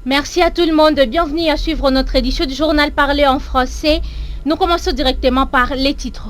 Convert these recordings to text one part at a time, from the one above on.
Merci à tout le monde. Bienvenue à suivre notre édition du journal parlé en français. Nous commençons directement par les titres.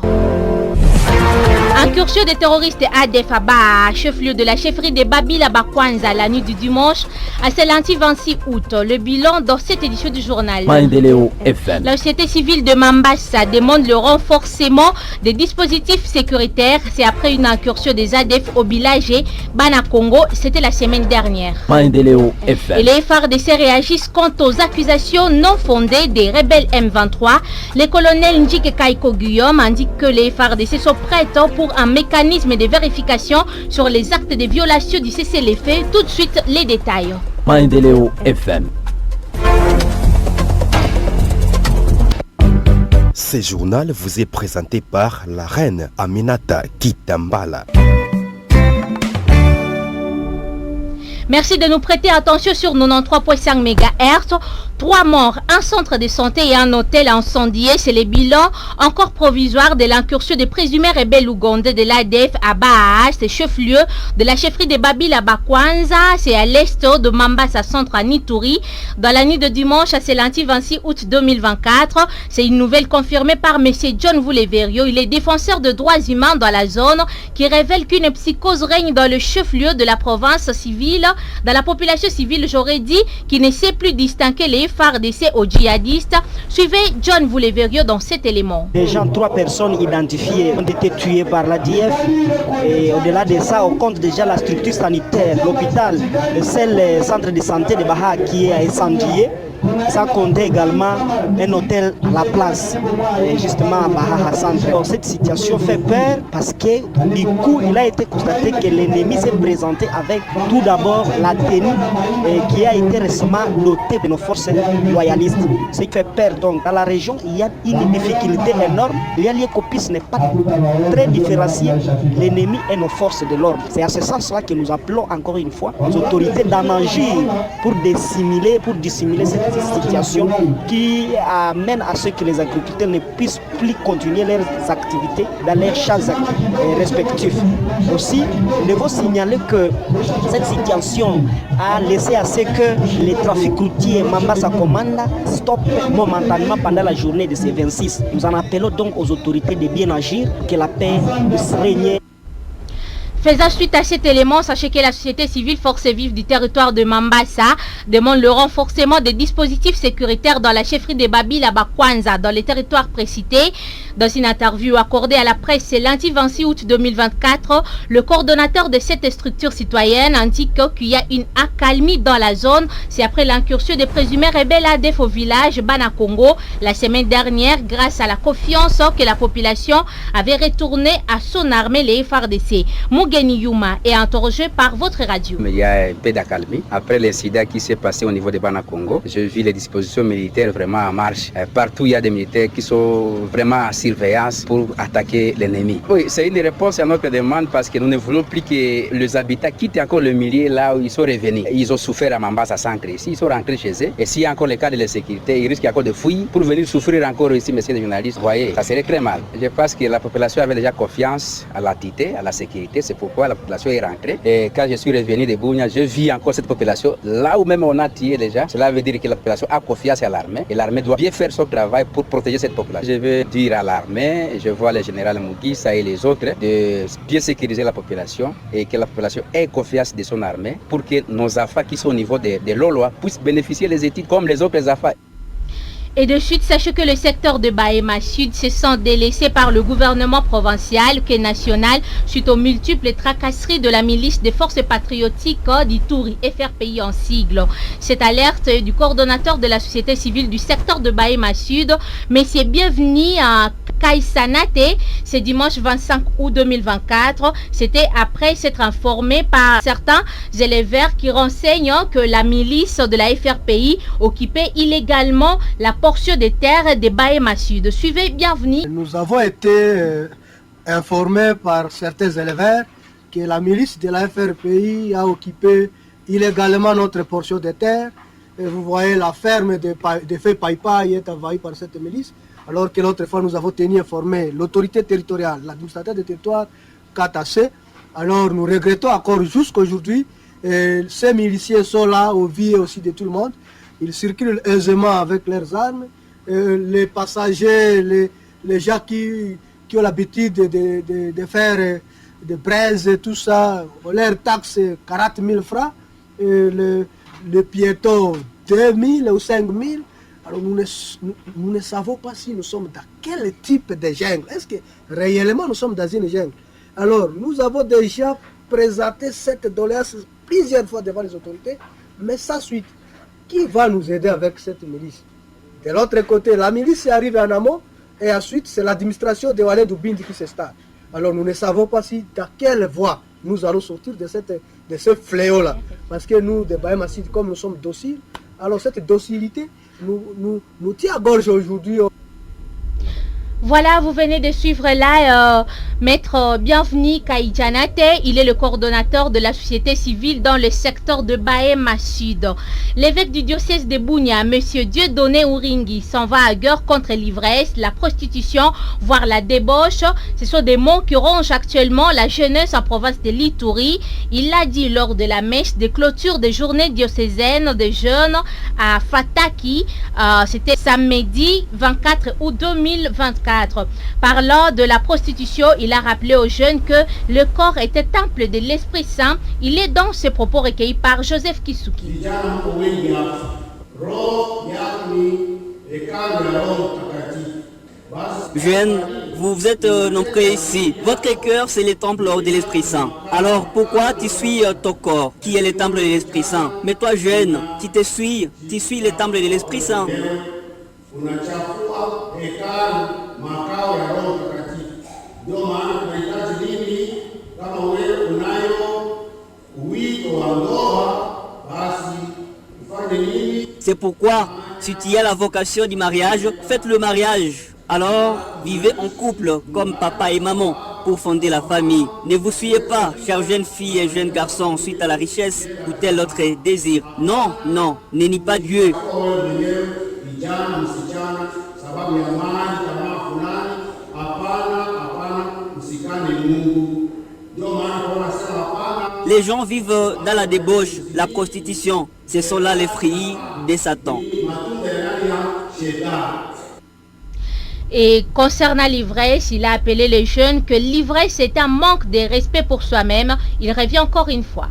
Incursion des terroristes ADF à Ba, chef-lieu de la chefferie des Babila Bakwanza la nuit du dimanche à ce lundi 26 août. Le bilan dans cette édition du journal. La société civile de Mambasa demande le renforcement des dispositifs sécuritaires. C'est après une incursion des ADF au village Bana Congo. C'était la semaine dernière. Et les FARDC réagissent quant aux accusations non fondées des rebelles M23. Le colonel Njike Kaiko Guillaume indique que les FARDC sont prêts pour un mécanisme de vérification sur les actes de violation du cessez-le-feu. Tout de suite, les détails. Maendeleo FM. Ce journal vous est présenté par la reine Aminata Kitambala. Merci de nous prêter attention sur 93.5 MHz. 3 morts, un centre de santé et un hôtel incendié. C'est le bilan encore provisoire de l'incursion des présumés rebelles ougandais de l'ADF à Baha, c'est chef-lieu de la chefferie de Babila Bakwanza. C'est à l'est de Mambasa centre à Nituri. Dans la nuit de dimanche à ce lundi 26 août 2024. C'est une nouvelle confirmée par M. John Vouleverio. Il est défenseur de droits humains dans la zone qui révèle qu'une psychose règne dans le chef-lieu de la province civile. Dans la population civile, j'aurais dit qu'il ne sait plus distinguer les FARDC aux djihadistes. Suivez John Vouleverio dans cet élément. Déjà 3 personnes identifiées ont été tuées par l'ADF et au-delà de ça, on compte déjà la structure sanitaire, l'hôpital, le seul centre de santé de Baha qui est incendié. Ça comptait également un hôtel à la place, justement à Baha Centre. Donc, cette situation fait peur parce que du coup, il a été constaté que l'ennemi s'est présenté avec tout d'abord la tenue qui a été récemment notée de nos forces loyalistes. Ce qui fait peur. Donc, dans la région, il y a une difficulté énorme. L'Ialiécopis n'est pas très différencié, l'ennemi et nos forces de l'ordre. C'est à ce sens-là que nous appelons encore une fois les autorités d'en agir pour dissimuler cette situation qui amène à ce que les agriculteurs ne puissent plus continuer leurs activités dans leurs champs respectifs. Aussi, il faut signaler que cette situation a laissé à ce que les trafics routiers Mambasa Komanda stoppent momentanément pendant la journée de ces 26. Nous en appelons donc aux autorités de bien agir, que la paix puisse régner. Faisant suite à cet élément, sachez que la société civile Forces Vives du territoire de Mambasa demande le renforcement des dispositifs sécuritaires dans la chefferie de Babila Bakwanza dans les territoires précités. Dans une interview accordée à la presse ce lundi 26 août 2024, le coordonnateur de cette structure citoyenne indique qu'il y a une accalmie dans la zone. C'est après l'incursion des présumés rebelles ADF au village Bana Congo la semaine dernière grâce à la confiance que la population avait retournée à son armée, les FARDC. Mugeni Yuma est interrogé par votre radio. Il y a un peu d'accalmie. Après l'incident qui s'est passé au niveau de Bana Congo, je vis les dispositions militaires vraiment en marche. Partout, il y a des militaires qui sont vraiment en surveillance pour attaquer l'ennemi. Oui, c'est une réponse à notre demande parce que nous ne voulons plus que les habitants quittent encore le milieu là où ils sont revenus. Ils ont souffert à Mambasa Centre ici, ils sont rentrés chez eux. Et s'il y a encore le cas de la sécurité, ils risquent encore de fouiller pour venir souffrir encore ici, messieurs les journalistes. Vous voyez, ça serait très mal. Je pense que la population avait déjà confiance à l'entité, à la sécurité. C'est pourquoi la population est rentrée. Et quand je suis revenu de Bounia, je vis encore cette population là où même on a tué déjà. Cela veut dire que la population a confiance à l'armée et l'armée doit bien faire son travail pour protéger cette population. Je veux dire à l'armée, je vois le général Mugisa et les autres, de bien sécuriser la population et que la population ait confiance de son armée pour que nos enfants qui sont au niveau de l'Oloa puissent bénéficier des études comme les autres enfants. Et de suite, sachez que le secteur de Bahema Sud se sent délaissé par le gouvernement provincial que national suite aux multiples tracasseries de la milice des forces patriotiques d'Ituri, FRPI en sigle. Cette alerte du coordonnateur de la société civile du secteur de Bahema Sud, M. Bienvenu à Kaisanate, c'est dimanche 25 août 2024. C'était après s'être informé par certains éleveurs qui renseignent que la milice de la FRPI occupait illégalement la portion des terres de Bahema Sud. Suivez, bienvenue. Nous avons été informés par certains éleveurs que la milice de la FRPI a occupé illégalement notre portion de terre. Et vous voyez, la ferme de Feu Paipa est envahie par cette milice. Alors que l'autre fois, nous avons tenu informé l'autorité territoriale, l'administrateur du territoire, Katassé. Alors nous regrettons encore jusqu'aujourd'hui. Ces miliciens sont là au vie aussi de tout le monde. ils circulent aisément avec leurs armes. Les passagers, les gens qui ont l'habitude de faire des braises et tout ça, on leur taxe 40 000 francs. Et les piétons 2 000 ou 5 000. Alors nous ne savons pas si nous sommes dans quel type de jungle. Est-ce que réellement nous sommes dans une jungle? Alors nous avons déjà présenté cette doléance plusieurs fois devant les autorités, mais sans suite. Qui va nous aider avec cette milice? De l'autre côté, la milice arrive en amont et ensuite c'est l'administration de Walendu Bindi qui s'installe. Alors nous ne savons pas si dans quelle voie nous allons sortir de ce fléau-là. Parce que nous, de Bahema Sud, comme nous sommes dociles, alors cette docilité nous tient à gorge aujourd'hui. Voilà, vous venez de suivre là Maître Bienvenu Kaïdjanate. Il est le coordonnateur de la société civile dans le secteur de Bahema Sud. L'évêque du diocèse de Bunia, M. Dieudonné Ouringui, s'en va à guerre contre l'ivresse, la prostitution, voire la débauche. Ce sont des mots qui rongent actuellement la jeunesse en province de l'Ituri. Il l'a dit lors de la messe de clôture des journées diocésaines des jeunes à Fataki. C'était samedi 24 août 2024. Parlant de la prostitution, il a rappelé aux jeunes que le corps était temple de l'Esprit Saint. Il est dans ses propos recueillis par Joseph Kisuki. Jeunes, vous êtes nombreux ici. Votre cœur, c'est le temple de l'Esprit Saint. Alors pourquoi tu suis ton corps, qui est le temple de l'Esprit Saint? Mais toi, jeune, tu suis le temple de l'Esprit Saint. C'est pourquoi, si tu as la vocation du mariage, faites le mariage. Alors, vivez en couple comme papa et maman pour fonder la famille. Ne vous suyez pas, chères jeunes filles et jeunes garçons, suite à la richesse ou tel autre désir. Non, non, ne nie pas Dieu. Les gens vivent dans la débauche, la prostitution. Ce sont là les fruits de Satan. Et concernant l'ivresse, il a appelé les jeunes que l'ivresse est un manque de respect pour soi-même. Il revient encore une fois.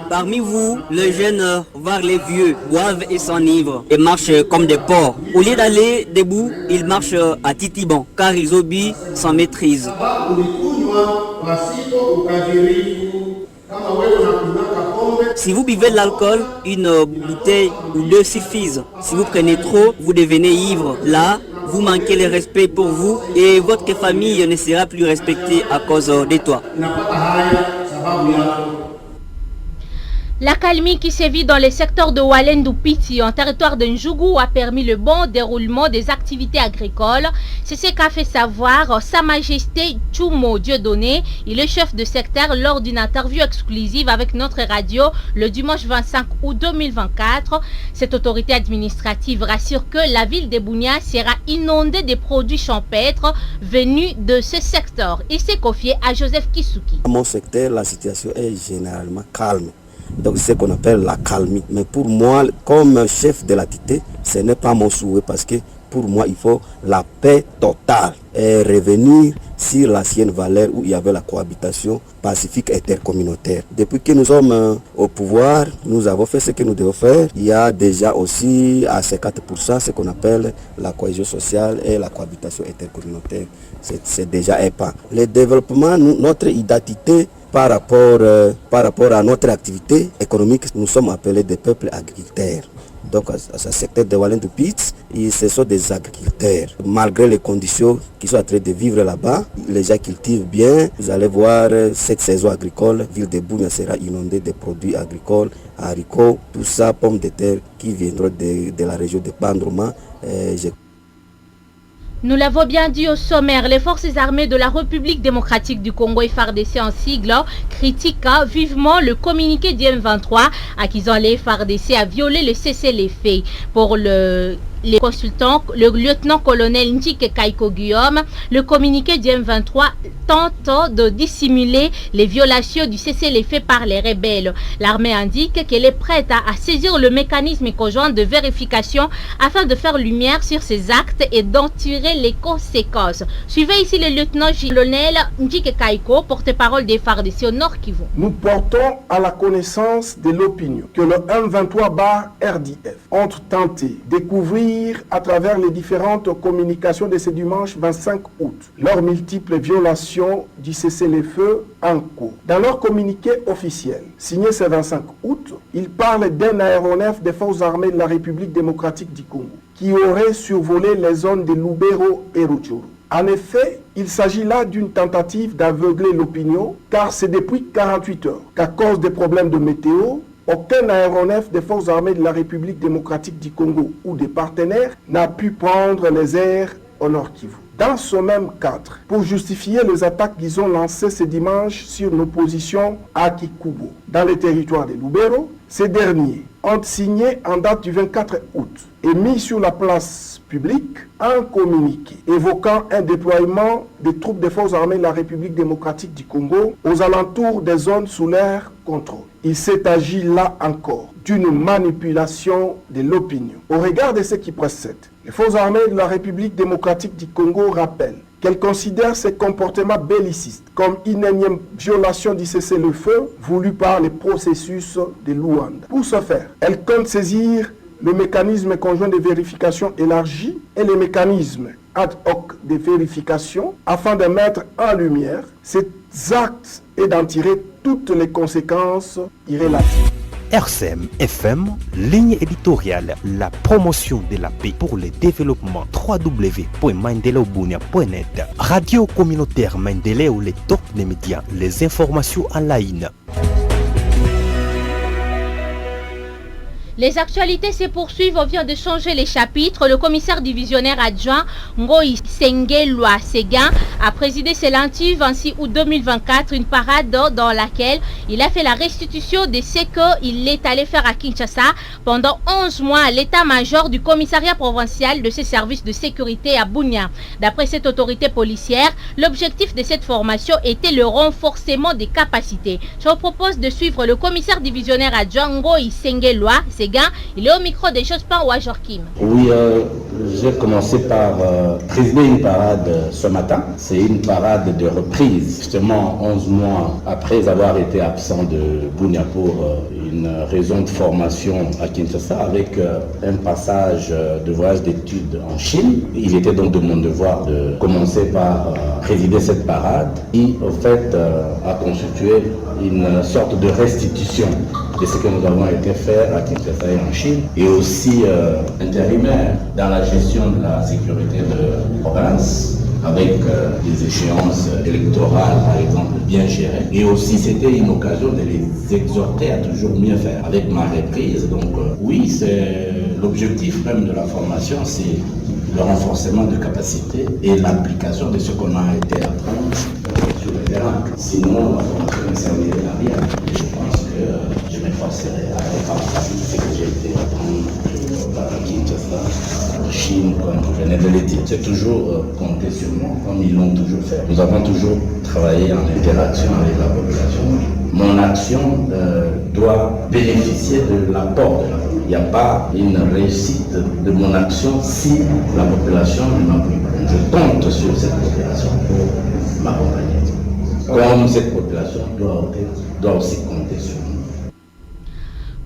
Parmi vous, les jeunes, voire les vieux, boivent et s'enivrent et marchent comme des porcs. Au lieu d'aller debout, ils marchent à titibant, car ils obéissent sans maîtrise. Si vous buvez de l'alcool, une bouteille ou deux suffisent. Si vous prenez trop, vous devenez ivre. Là, vous manquez le respect pour vous et votre famille ne sera plus respectée à cause de toi. L'accalmie qui sévit dans les secteurs de Walendu Piti en territoire de Ndjougou a permis le bon déroulement des activités agricoles. C'est ce qu'a fait savoir Sa Majesté Tchoumo Dieudonné. Il est chef de secteur lors d'une interview exclusive avec notre radio le dimanche 25 août 2024. Cette autorité administrative rassure que la ville de Bunia sera inondée des produits champêtres venus de ce secteur. Il s'est confié à Joseph Kisuki. Dans mon secteur, la situation est généralement calme. Donc c'est ce qu'on appelle la calmie. Mais pour moi, comme chef de l'entité, ce n'est pas mon souhait parce que pour moi, il faut la paix totale et revenir sur l'ancienne valeur où il y avait la cohabitation pacifique intercommunautaire. Depuis que nous sommes au pouvoir, nous avons fait ce que nous devons faire. Il y a déjà aussi à 50% ce qu'on appelle la cohésion sociale et la cohabitation intercommunautaire. C'est déjà un pas. Le développement, notre identité, par rapport à notre activité économique, nous sommes appelés des peuples agriculteurs. Donc à ce secteur de Walendu Piti, ce sont des agriculteurs. Malgré les conditions qui sont en train de vivre là-bas, les gens cultivent bien. Vous allez voir cette saison agricole, la ville de Bunia sera inondée de produits agricoles, haricots, tout ça, pommes de terre qui viendront de la région de Bandroma. Nous l'avons bien dit au sommaire, les forces armées de la République démocratique du Congo FARDC en sigle critiquent vivement le communiqué du M23 accusant les FARDC à violer le cessez-le-feu. Pour le les consultants, le lieutenant-colonel Ndjike Kaiko Guillaume, le communiqué du M23 tente de dissimuler les violations du cessez-le-feu par les rebelles. L'armée indique qu'elle est prête à saisir le mécanisme conjoint de vérification afin de faire lumière sur ces actes et d'en tirer les conséquences. Suivez ici le lieutenant-colonel Ndjike Kaiko, porte-parole des FARDC au Nord Kivu. Nous portons à la connaissance de l'opinion que le M23/RDF ont tenté de découvrir à travers les différentes communications de ce dimanche 25 août leurs multiples violations du cessez-le-feu en cours. Dans leur communiqué officiel, signé ce 25 août, ils parlent d'un aéronef des forces armées de la République démocratique du Congo qui aurait survolé les zones de Lubero et Rutshuru. En effet, il s'agit là d'une tentative d'aveugler l'opinion, car c'est depuis 48 heures qu'à cause des problèmes de météo, aucun aéronef des forces armées de la République démocratique du Congo ou des partenaires n'a pu prendre les airs au Nord Kivu. Dans ce même cadre, pour justifier les attaques qu'ils ont lancées ce dimanche sur nos positions à Kikubo, dans le territoire de Lubero, ces derniers ont signé en date du 24 août et mis sur la place publique un communiqué évoquant un déploiement des troupes des forces armées de la République démocratique du Congo aux alentours des zones sous leur contrôle. Il s'est agi là encore d'une manipulation de l'opinion. Au regard de ce qui précède, les forces armées de la République démocratique du Congo rappellent qu'elles considèrent ces comportements bellicistes comme une énième violation du cessez-le-feu voulu par le processus de Luanda. Pour ce faire, elles comptent saisir le mécanisme conjoint de vérification élargi et les mécanismes ad hoc de vérification afin de mettre en lumière ces actes et d'en tirer toutes les conséquences irrélatives. RCM FM, ligne éditoriale, la promotion de la paix pour le développement. www.mindeleobunia.net. Radio communautaire Mendeleo, les top des médias, les informations en ligne. Les actualités se poursuivent. On vient de changer les chapitres. Le commissaire divisionnaire adjoint Ngoi Sengelwa Séguin a présidé ce lundi 26 août 2024 une parade dans laquelle il a fait la restitution de ce qu'il est allé faire à Kinshasa pendant 11 mois à l'état-major du commissariat provincial de ses services de sécurité à Bunia. D'après cette autorité policière, l'objectif de cette formation était le renforcement des capacités. Je vous propose de suivre le commissaire divisionnaire adjoint Ngoi Sengelwa Séguin. Il est au micro des choses pas à Jorkim. Oui, j'ai commencé par présider une parade ce matin. C'est une parade de reprise, justement 11 mois après avoir été absent de Bunia pour une raison de formation à Kinshasa avec un passage de voyage d'études en Chine. Il était donc de mon devoir de commencer par présider cette parade qui, au fait, a constitué une sorte de restitution de ce que nous avons été faire à Kinshasa et en Chine, et aussi intérimaire dans la gestion de la sécurité de province, avec des échéances électorales, par exemple, bien gérées. Et aussi, c'était une occasion de les exhorter à toujours mieux faire. Avec ma reprise, donc oui, c'est l'objectif même de la formation, c'est le renforcement de capacités et l'application de ce qu'on a été apprendre sur le terrain. Sinon, la formation ne servirait à rien. Et je pense que je m'efforcerai à faire ce que j'ai été apprendre à Kinshasa, en Chine, comme je venais de le dire. C'est toujours compter sur moi, comme ils l'ont toujours fait. Nous avons toujours travaillé en interaction avec la population. Mon action doit bénéficier de l'apport de la population. Il n'y a pas une réussite de mon action si la population ne m'appuie pas. Je compte sur cette population pour m'accompagner. Comme cette population doit aussi compter sur moi.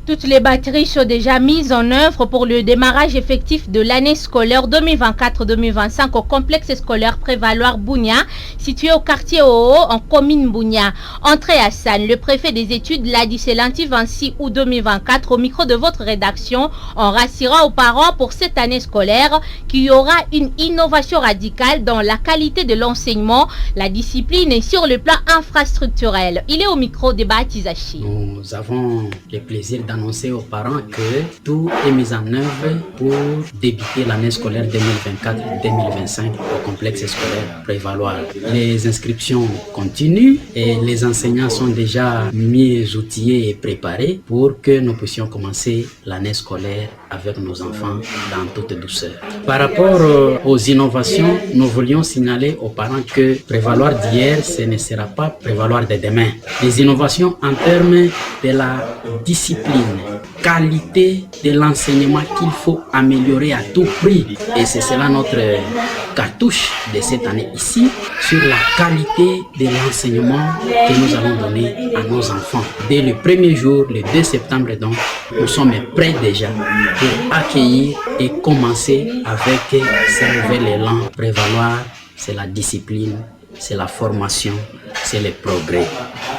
Toutes les batteries sont déjà mises en œuvre pour le démarrage effectif de l'année scolaire 2024-2025 au complexe scolaire Prévaloir Bunia, situé au quartier Oho en commune Bunia. Entrée Hassan, le préfet des études l'a dit ce lundi 26 août 2024 au micro de votre rédaction, en rassurant aux parents pour cette année scolaire qu'il y aura une innovation radicale dans la qualité de l'enseignement, la discipline et sur le plan infrastructurel. Il est au micro de Batizachi. Nous avons le plaisir d'annoncer aux parents que tout est mis en œuvre pour débuter l'année scolaire 2024-2025 au complexe scolaire Prévaloir. Les inscriptions continuent et les enseignants sont déjà mieux outillés et préparés pour que nous puissions commencer l'année scolaire avec nos enfants dans toute douceur. Par rapport aux innovations, nous voulions signaler aux parents que prévaloir d'hier, ce ne sera pas prévaloir de demain. Les innovations en termes de la discipline, qualité de l'enseignement qu'il faut améliorer à tout prix. Et c'est cela notre cartouche de cette année ici, sur la qualité de l'enseignement que nous allons donner à nos enfants. Dès le premier jour, le 2 septembre donc, nous sommes prêts déjà pour accueillir et commencer avec ce nouvel élan. Prévaloir, c'est la discipline, c'est la formation, c'est le progrès.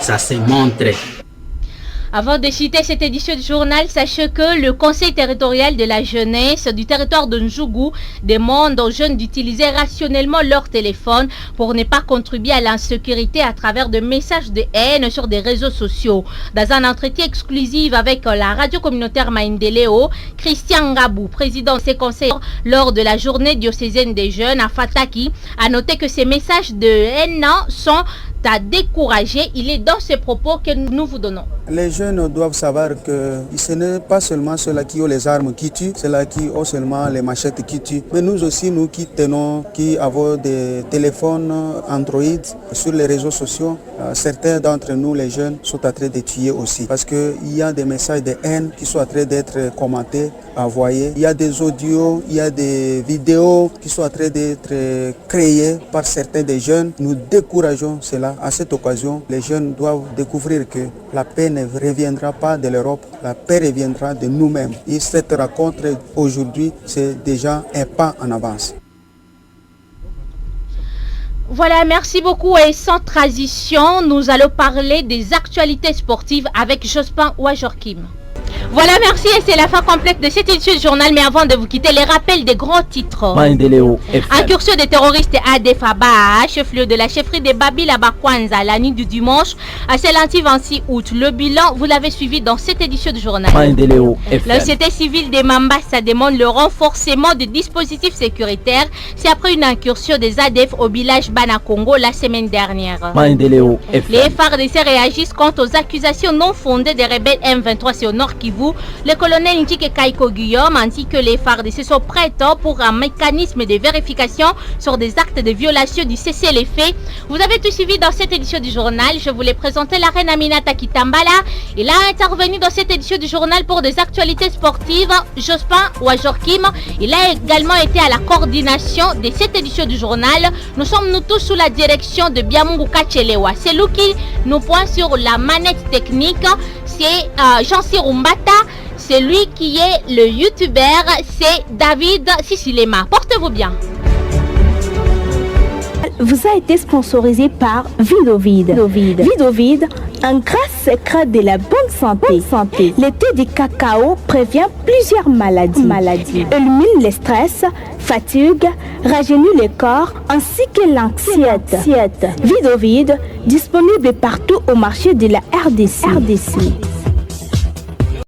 Ça se montre. Avant de citer cette édition du journal, sachez que le Conseil territorial de la jeunesse du territoire de Ndjougou demande aux jeunes d'utiliser rationnellement leur téléphone pour ne pas contribuer à l'insécurité à travers de messages de haine sur des réseaux sociaux. Dans un entretien exclusif avec la radio communautaire Maendeleo, Christian Ngabou, président de ces conseils, lors de la journée diocésaine des jeunes à Fataki, a noté que ces messages de haine sont à décourager. Il est dans ces propos que nous vous donnons. Les jeunes doivent savoir que ce n'est pas seulement ceux-là qui ont les armes qui tuent, ceux-là qui ont seulement les machettes qui tuent. Mais nous aussi, nous qui tenons, qui avons des téléphones Android sur les réseaux sociaux, certains d'entre nous, les jeunes, sont en train de tuer aussi. Parce qu'il y a des messages de haine qui sont en train d'être commentés, envoyés. Il y a des audios, il y a des vidéos qui sont en train d'être créées par certains des jeunes. Nous décourageons cela. À cette occasion, les jeunes doivent découvrir que la paix ne reviendra pas de l'Europe, la paix reviendra de nous-mêmes. Et cette rencontre aujourd'hui, c'est déjà un pas en avance. Voilà, merci beaucoup. Et sans transition, nous allons parler des actualités sportives avec Jospin Ouajorkim. Voilà, merci, et c'est la fin complète de cette édition du journal. Mais avant de vous quitter, les rappels des grands titres. Incursion des terroristes à Adefaba, chef-lieu de la chefferie de Babila Bakwanza, la nuit du dimanche à Selanti 26 août. Le bilan, vous l'avez suivi dans cette édition du journal. La société civile de Mambasa demande le renforcement des dispositifs sécuritaires. C'est après une incursion des ADF au village Banakongo la semaine dernière. Les FARDC réagissent quant aux accusations non fondées des rebelles M23 sur Nord Kivu. Le colonel Ndjike Kaiko Guillaume ainsi que les FARDC sont prêts pour un mécanisme de vérification sur des actes de violation du cessez-le-feu. Vous avez tout suivi dans cette édition du journal. Je voulais présenter la reine Aminata Kitambala. Il a intervenu dans cette édition du journal pour des actualités sportives. Jospin Ouajorkim. Il a également été à la coordination de cette édition du journal. Nous sommes nous tous sous la direction de Biamungu Kachelewa. C'est lui qui nous pointe sur la manette technique. C'est Jean-Cyr Umbata. C'est lui qui est le youtubeur. C'est David Sissilema. Portez-vous bien. Vous a été sponsorisé par Vidovide. Vidovide, un grand secret de la bonne santé. Le thé de cacao prévient plusieurs maladies. Élimine le stress, fatigue, rajeunit le corps ainsi que l'anxiété. Vidovide, disponible partout au marché de la RDC.